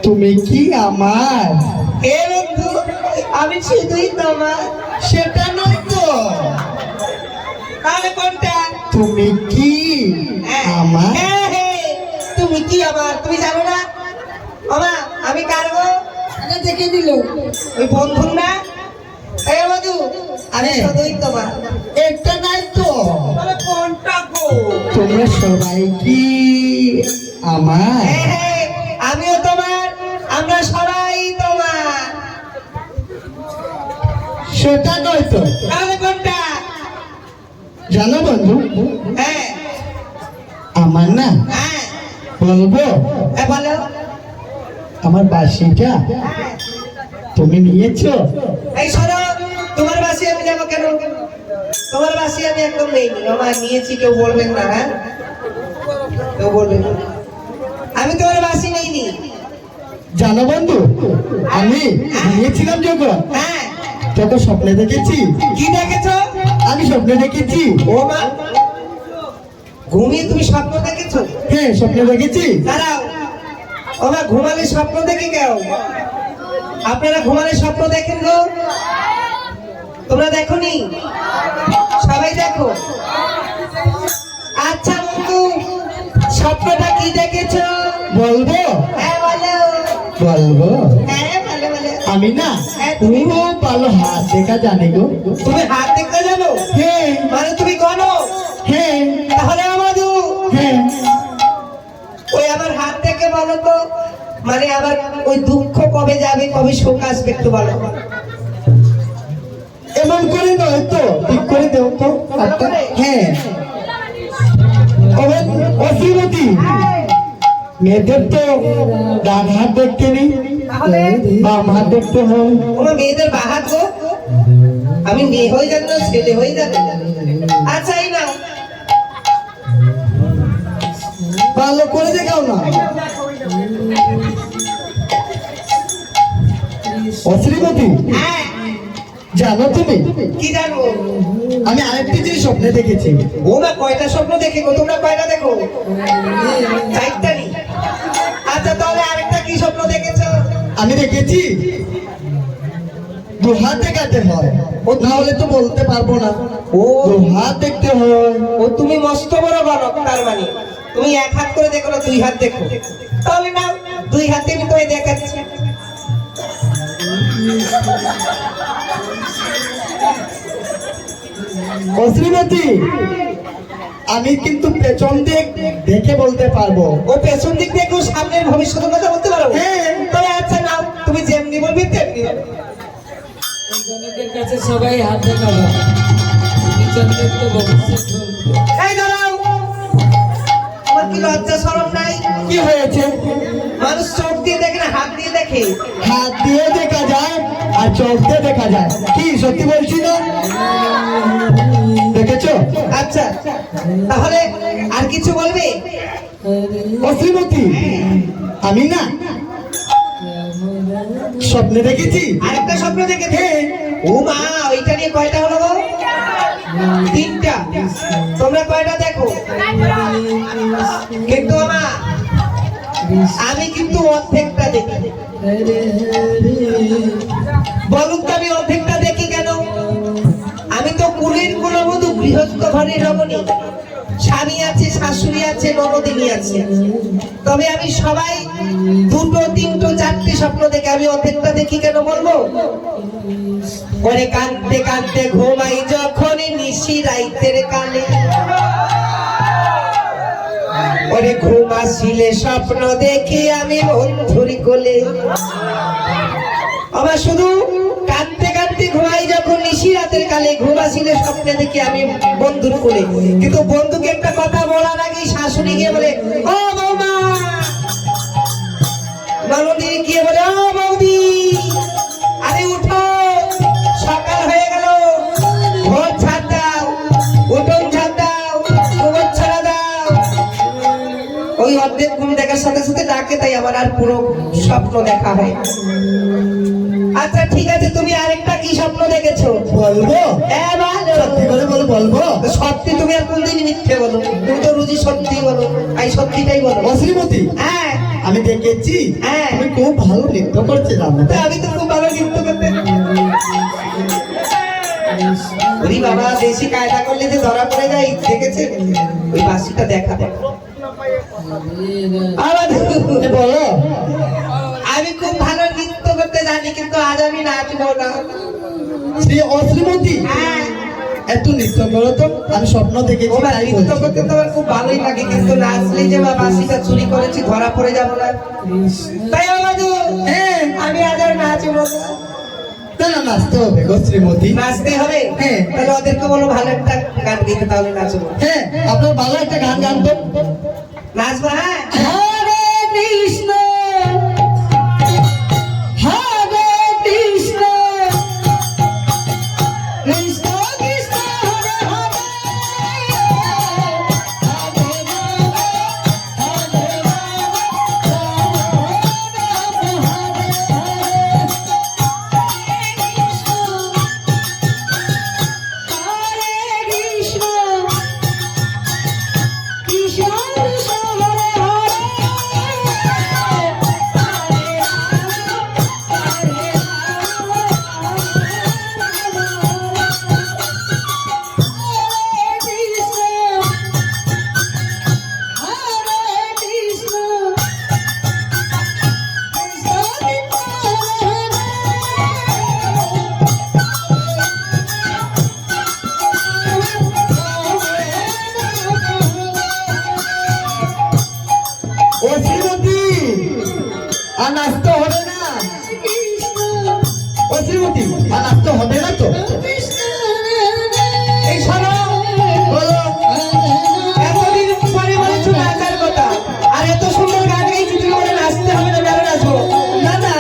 তুমি কি আমার? এ বন্ধু, আমি শুধুই তোমার। সেটা নয় তো। তাহলে কোনটা? তুমি কি আমার? হ্যাঁ হ্যাঁ, তুমি কি আমার? তুমি জানো না মামা আমি কার গো? দেখে দিল ওই বন্ধু না? এ বন্ধু, আমি শুধুই তোমার। এটা নাই তো। তাহলে কোনটা গো? তোমরা সবাই কি আমার? হ্যাঁ হ্যাঁ, আমিও তোমার, আমরা সবাই তোমার। সেটা নয় তো। তাহলে কোনটা? জানো বন্ধু, হ্যাঁ আমার না হ্যাঁ, বলবো, বলো। আমার বাসিটা তুমি নিয়েছো? এই শোনো, তোমার বাসি আমি যাবো কেন? তোমার বাসি আমি একদম নেইনি। আমার নিয়েছি, কেউ বলবেন না। হ্যাঁ, কেউ বলবেন না, আমি তোমার বাসি নেইনি। জানো বন্ধু, আমি নিয়েছিলাম যখন, হ্যাঁ, তখন স্বপ্নে দেখেছি। কি দেখেছো? আমি স্বপ্নে দেখেছি। ও মা, ঘুমিয়ে তুমি স্বপ্ন দেখেছো? হ্যাঁ, স্বপ্নে দেখেছি। দাঁড়াও, ও মা, ঘুমালে স্বপ্ন দেখে কেউ? আপনারা ঘুমালে স্বপ্ন দেখেন গো? তোমরা দেখোনি? সবাই দেখো। আচ্ছা বন্ধু, স্বপ্নটা কি দেখেছো? বলবো? হ্যাঁ বলো। বলবো। হ্যাঁ বলো বলো। আমি না হ্যাঁ, খুব ভালো হাত দেখা জানি গো। তুমি হাত দেখতে জানো? হ্যাঁ মানে তুমি গণো? হ্যাঁ তাহলে আমাদু, হ্যাঁ। ওই আমার হাত দেখে বলো তো, মানে আমার ওই দুঃখ কবে যাবে, কবে সুখ আসবে, একটু বলো। এমন করে নয় তো, ঠিক করে দেও তো হাতটা। হ্যাঁ। অশ্রীমতী, মেয়েদের তো ডান হাত দেখতে নেই, তাহলে বাম হাত দেখতে হয়। আমার মেয়েদের বাহাত গো, আমি মেয়ে হয়ে যাবে না ছেলে হয়ে যাবে? আচ্ছা এই নাও। ভালো করে দেখাও না। অশ্রীমতী, হ্যাঁ, জানো তুমি, কি জানবো? আমি আরেকটি জিনিস স্বপ্নে দেখেছি। ও না, কয়টা স্বপ্ন দেখে গো? তোমরা কয়টা দেখো? চারটা নি? আচ্ছা তাহলে আরেকটা কি স্বপ্ন দেখেছো? আমি দেখেছি দু হাত দেখাতে হয়, ও না হলে তো বলতে পারবো না। ও দু হাত দেখতে হয়। ও, তুমি মস্ত বড় গণক। তার মানে তুমি এক হাত করে দেখো না, দুই হাত দেখো? তাহলে না, দুই হাতে আমি তোমায় দেখাচ্ছি। অশ্রীমতী, আমি কিন্তু পেছন দিক দেখে বলতে পারবো। ও পেছন দিক দেখো, সামনের ভবিষ্যতের কথা বলতে পারো? হ্যাঁ। তবে আচ্ছা নাও, তুমি যেমনি বলবে তেমনি হবে। গণকের কাছে সবাই হাত দেখাবো, পিছন দেখতে ভবিষ্যৎ বলবো। এই দাঁড়াও, আমার কি লজ্জা শরম নাই? কি হয়েছে? মানুষ চোখ দিয়ে দেখে না, হাত দিয়ে দেখে। হাত দিয়ে দেখা যায় আর চোখ দিয়ে দেখা যায়। কি সত্যি বলছি না? দেখেছো? আচ্ছা তাহলে আর কিছু বলবে? অশ্রীমতী, আমি না স্বপ্নে দেখেছি। আরেকটা স্বপ্ন দেখেছে? হ্যাঁ। ও মা, ওইটা নিয়ে কয়টা হলো গো? তিনটা। তোমরা কয়টা দেখো? কিন্তু মা, আমি কিন্তু অর্ধেকটা দেখি। বলুন তো আমি অর্ধেকটা দেখি কেন? আমি তো কুলের কুলবধূ, গৃহস্থ ঘরের রমণী। স্বামী আছে, শাশুড়ি আছে, ননদিনী আছে। তবে আমি সবাই দুটো, তিনটো, চারটে স্বপ্ন দেখে আমি অর্ধেকটা দেখি কেন বলবো? ওরে কাঁদতে কাঁদতে ঘুমাই যখন নিশি রাইতের কালে, ওরে ঘুম আসিলে স্বপ্ন দেখি আমি বন্ধুর কোলে। আমার শুধু কাঁদতে কাঁদতে ঘুমাই যখন নিশি রাতের কালে, ঘুম আসিলে স্বপ্নে দেখি আমি বন্ধুর কোলে। কিন্তু বন্ধুকে একটা কথা বলার আগেই শাশুড়ি গিয়ে বলে, ও বৌমা। ননদি গিয়ে বলে, ও বৌদি, আরে উঠো, সকাল হয়ে গেল, ঘর ঝাড় দাও, উঠোন ঝাড় দাও, গোবর ছড়া দাও। ওই অর্ধেক ঘুম দেখার সাথে সাথে ডাকে, তাই আমার আর পুরো স্বপ্ন দেখা হয়। আচ্ছা ঠিক আছে, তুমি আরেকটা কি স্বপ্ন দেখেছো? বলবো? হ্যাঁ বলো। সত্যি করে বলো, বলবো? সত্যি তুমি আর কোনদিন মিথ্যে বলো? তুমি তো রুজি সত্যি বলো, তাই সত্যিটাই বলো। অশ্রীমতী, হ্যাঁ আমি দেখেছি হ্যাঁ। তুমি খুব ভালো নৃত্য করছে জানো তা আমি তো খুব ভালো নৃত্য করতে ওই বাবা দেশি কায়দা করলে যে ধরা পড়ে যায় দেখেছেন ওই বাসিটা দেখা দেখ বলো আমি খুব ভালো নৃত্য করতে জানি কিন্তু আজ আমি নাচবো না শ্রী অশ্রীমতী হ্যাঁ এত নৃত্য করো তো আমি স্বপ্ন দেখেছি ও তাই নৃত্য বলছি। করতে তো আমার খুব ভালোই লাগে কিন্তু নাচলে যে বা বাসিটা চুরি করেছি ধরা পড়ে যাবো না তাই আমাদের হ্যাঁ আমি আজ আর নাচবো না না না নাচতে হবে গো শ্রীমতী নাচতে হবে হ্যাঁ। তাহলে ওদেরকে বলো ভালো একটা গান দিতে তাহলে নাচবো হ্যাঁ আপনার ভালো একটা গান গান তো নাচবো হ্যাঁ হরে কৃষ্ণ হরে কৃষ্ণ কৃষ্ণ কৃষ্ণ হরে হরে হরে ও শ্রীমতী আর নাচতে হবে না ও শ্রীমতী আর নাচতে হবে না তো এই শোনো বলো এতদিন পরে বলেছো নাচার কথা আর এত সুন্দর গান গাইছি তুমি বলে নাচতে হবে না বেরো নাচবো না না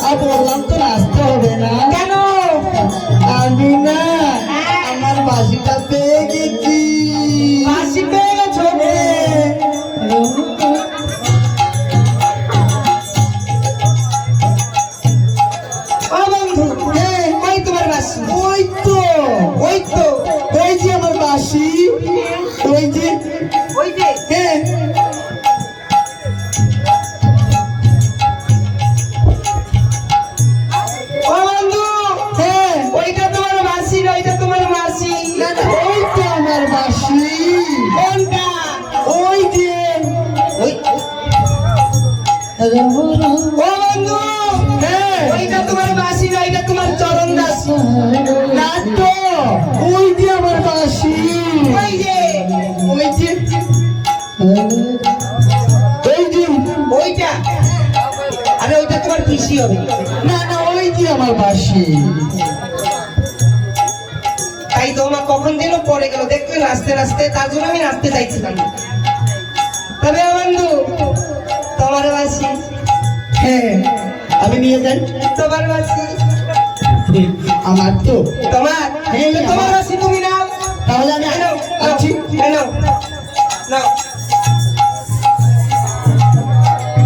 আর বললাম তো নাচতে হবে না কেন আমি না আমার বাসিটা পেয়ে গেছি বাঁশি পেয়ে গেছো ও বন্ধু ওই তোমার বাঁশি ওই তো ওই তো ওই যে আমার বাসি ওই যে ওই যে হ্যাঁ ও বন্ধু হ্যাঁ ওইটা তোমার বাঁশি না ওইটা তোমার মাসি না না ওই তো আমার বাসি কোনটা ওই যে ওই ও বন্ধু হ্যাঁ ওইটা তোমার বাঁশি না ওইটা তোমার চরণ দাসী না তো ওই যে আমার বাসি ওই যে ওই যে ওই যে ওইটা আরে ওইটা তোমার পিসি হবে না না ওই যে আমার বাসি তাই তোমার কখন যেন পড়ে গেল দেখলে নাচতে নাচতে তার জন্য আমি নাচতে চাইছিলাম তবে ও বন্ধু তোমার বাঁশি হ্যাঁ আমি নিয়ে যাই তোমার বাঁশি আমার তো তোমার এই তো তোমার বাঁশি তুমি নাও তাহলে আমি এই নাও, নাও, আছি এই নাও, নাও।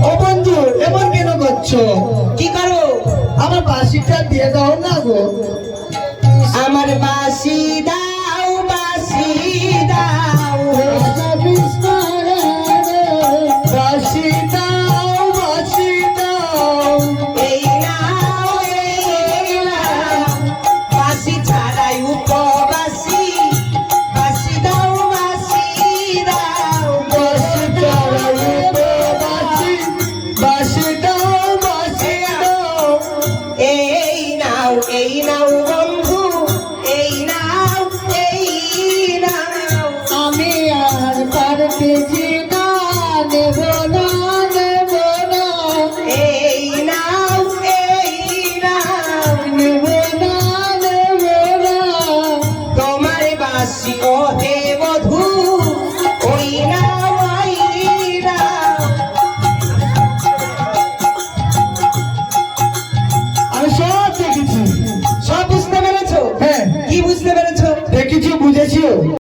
ও বন্ধু এমন কেন করছো কি করো আমার বাসিটা দিয়ে দাও না গো আমার বাঁশি দাও বাঁশি দাও বাসি দাও বাসি দাও এই নাও এই নাও বাঁশি ছাড়াই উপবাসী বাঁশি দাও বাঁশি দাও বাসি দাও বাসি দাও এই নাও বন্ধু এই নাও আমি আর পারতেছি না নেব না নেব না এই নাও নেব না নেব না তোমার বাঁশি ও হে